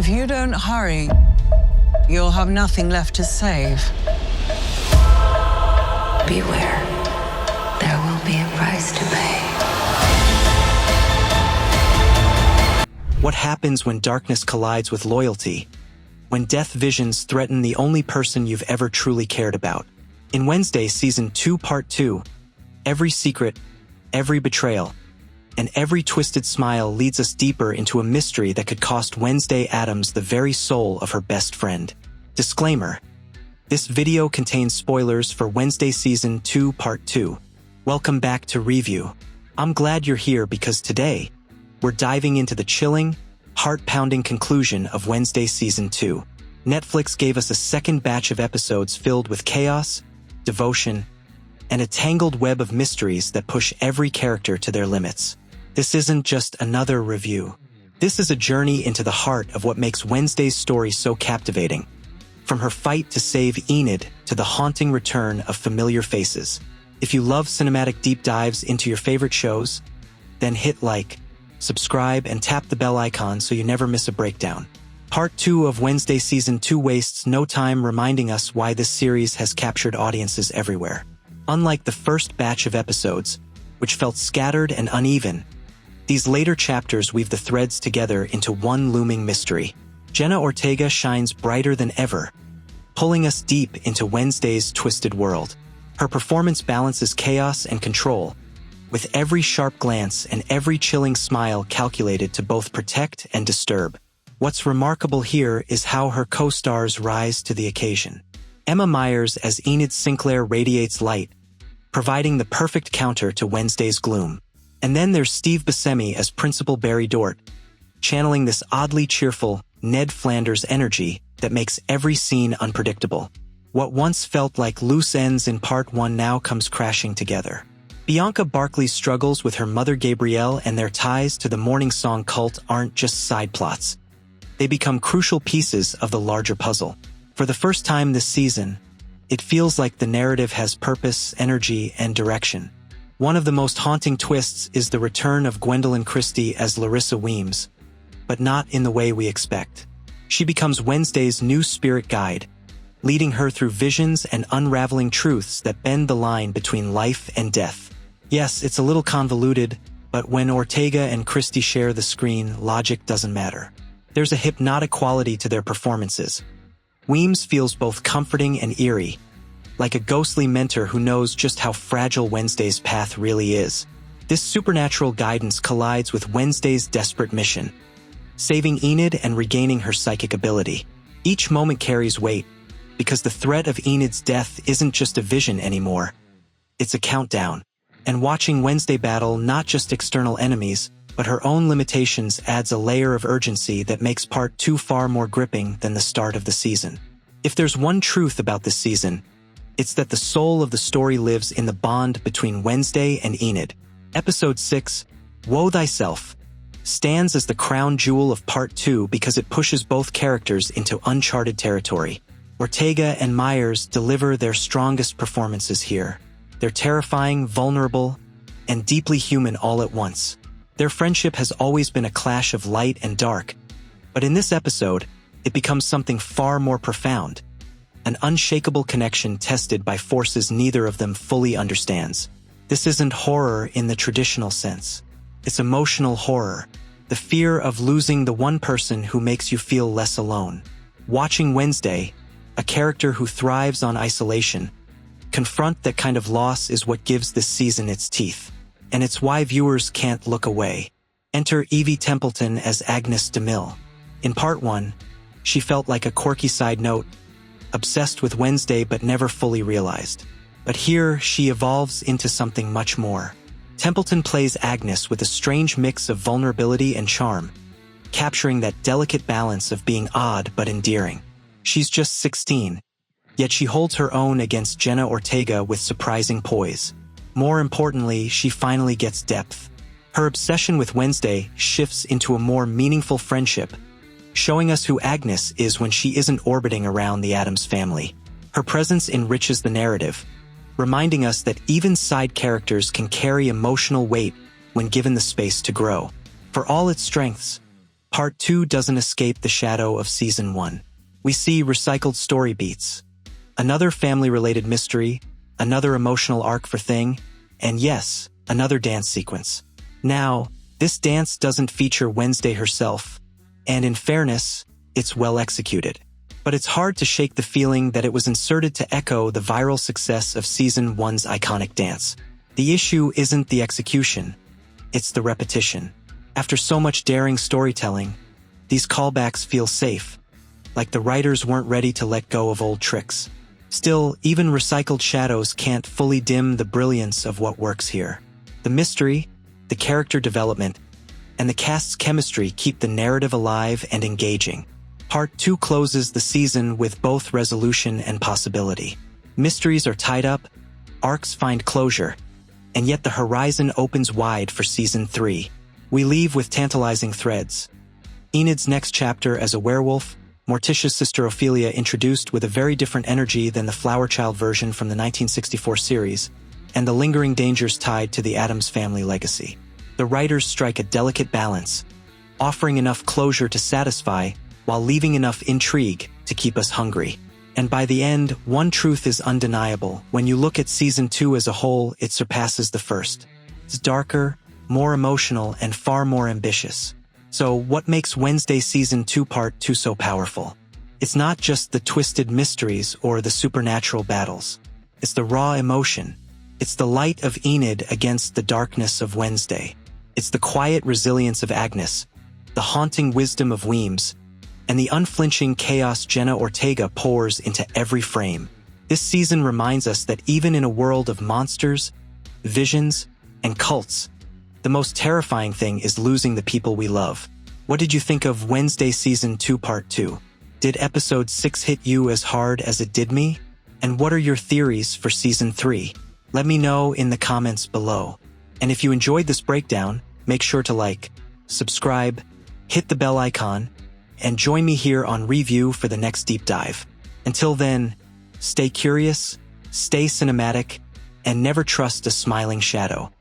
If you don't hurry, you'll have nothing left to save. Beware. There will be a price to pay. What happens when darkness collides with loyalty? When death visions threaten the only person you've ever truly cared about? In Wednesday Season 2 Part 2, every secret, every betrayal, and every twisted smile leads us deeper into a mystery that could cost Wednesday Addams the very soul of her best friend. Disclaimer: this video contains spoilers for Wednesday Season 2 Part 2. Welcome back to Review. I'm glad you're here because today, we're diving into the chilling, heart-pounding conclusion of Wednesday Season 2. Netflix gave us a second batch of episodes filled with chaos, devotion, and a tangled web of mysteries that push every character to their limits. This isn't just another review. This is a journey into the heart of what makes Wednesday's story so captivating. From her fight to save Enid to the haunting return of familiar faces. If you love cinematic deep dives into your favorite shows, then hit like, subscribe, and tap the bell icon so you never miss a breakdown. Part 2 of Wednesday Season 2 wastes no time reminding us why this series has captured audiences everywhere. Unlike the first batch of episodes, which felt scattered and uneven, these later chapters weave the threads together into one looming mystery. Jenna Ortega shines brighter than ever, pulling us deep into Wednesday's twisted world. Her performance balances chaos and control, with every sharp glance and every chilling smile calculated to both protect and disturb. What's remarkable here is how her co-stars rise to the occasion. Emma Myers as Enid Sinclair radiates light, providing the perfect counter to Wednesday's gloom. And then there's Steve Buscemi as Principal Barry Dort, channeling this oddly cheerful Ned Flanders energy that makes every scene unpredictable. What once felt like loose ends in Part 1 now comes crashing together. Bianca Barkley's struggles with her mother Gabrielle and their ties to the morning song cult aren't just side plots. They become crucial pieces of the larger puzzle. For the first time this season, it feels like the narrative has purpose, energy, and direction. One of the most haunting twists is the return of Gwendolyn Christie as Larissa Weems, but not in the way we expect. She becomes Wednesday's new spirit guide, leading her through visions and unraveling truths that bend the line between life and death. Yes, it's a little convoluted, but when Ortega and Christie share the screen, logic doesn't matter. There's a hypnotic quality to their performances. Weems feels both comforting and eerie, like a ghostly mentor who knows just how fragile Wednesday's path really is. This supernatural guidance collides with Wednesday's desperate mission, saving Enid and regaining her psychic ability. Each moment carries weight, because the threat of Enid's death isn't just a vision anymore. It's a countdown. And watching Wednesday battle not just external enemies, but her own limitations adds a layer of urgency that makes Part 2 far more gripping than the start of the season. If there's one truth about this season, it's that the soul of the story lives in the bond between Wednesday and Enid. Episode 6, Woe Thyself, stands as the crown jewel of Part 2 because it pushes both characters into uncharted territory. Ortega and Myers deliver their strongest performances here. They're terrifying, vulnerable, and deeply human all at once. Their friendship has always been a clash of light and dark, but in this episode, it becomes something far more profound. An unshakable connection tested by forces neither of them fully understands. This isn't horror in the traditional sense. It's emotional horror, the fear of losing the one person who makes you feel less alone. Watching Wednesday, a character who thrives on isolation, confront that kind of loss is what gives this season its teeth. And it's why viewers can't look away. Enter Evie Templeton as Agnes DeMille. In Part 1, she felt like a quirky side note, obsessed with Wednesday but never fully realized. But here, she evolves into something much more. Templeton plays Agnes with a strange mix of vulnerability and charm, capturing that delicate balance of being odd but endearing. She's just 16, yet she holds her own against Jenna Ortega with surprising poise. More importantly, she finally gets depth. Her obsession with Wednesday shifts into a more meaningful friendship, showing us who Agnes is when she isn't orbiting around the Addams family. Her presence enriches the narrative, reminding us that even side characters can carry emotional weight when given the space to grow. For all its strengths, Part 2 doesn't escape the shadow of Season 1. We see recycled story beats, another family-related mystery, another emotional arc for Thing, and yes, another dance sequence. Now, this dance doesn't feature Wednesday herself, and in fairness, it's well executed. But it's hard to shake the feeling that it was inserted to echo the viral success of Season 1's iconic dance. The issue isn't the execution, it's the repetition. After so much daring storytelling, these callbacks feel safe, like the writers weren't ready to let go of old tricks. Still, even recycled shadows can't fully dim the brilliance of what works here. The mystery, the character development, and the cast's chemistry keep the narrative alive and engaging. Part 2 closes the season with both resolution and possibility. Mysteries are tied up, arcs find closure, and yet the horizon opens wide for Season 3. We leave with tantalizing threads. Enid's next chapter as a werewolf, Morticia's sister Ophelia introduced with a very different energy than the Flower Child version from the 1964 series, and the lingering dangers tied to the Addams family legacy. The writers strike a delicate balance, offering enough closure to satisfy while leaving enough intrigue to keep us hungry. And by the end, one truth is undeniable. When you look at Season 2 as a whole, it surpasses the first. It's darker, more emotional, and far more ambitious. So what makes Wednesday Season 2 Part 2 so powerful? It's not just the twisted mysteries or the supernatural battles. It's the raw emotion. It's the light of Enid against the darkness of Wednesday. It's the quiet resilience of Agnes, the haunting wisdom of Weems, and the unflinching chaos Jenna Ortega pours into every frame. This season reminds us that even in a world of monsters, visions, and cults, the most terrifying thing is losing the people we love. What did you think of Wednesday Season 2 Part 2? Did Episode 6 hit you as hard as it did me? And what are your theories for Season 3? Let me know in the comments below. And if you enjoyed this breakdown, make sure to like, subscribe, hit the bell icon, and join me here on Review for the next deep dive. Until then, stay curious, stay cinematic, and never trust a smiling shadow.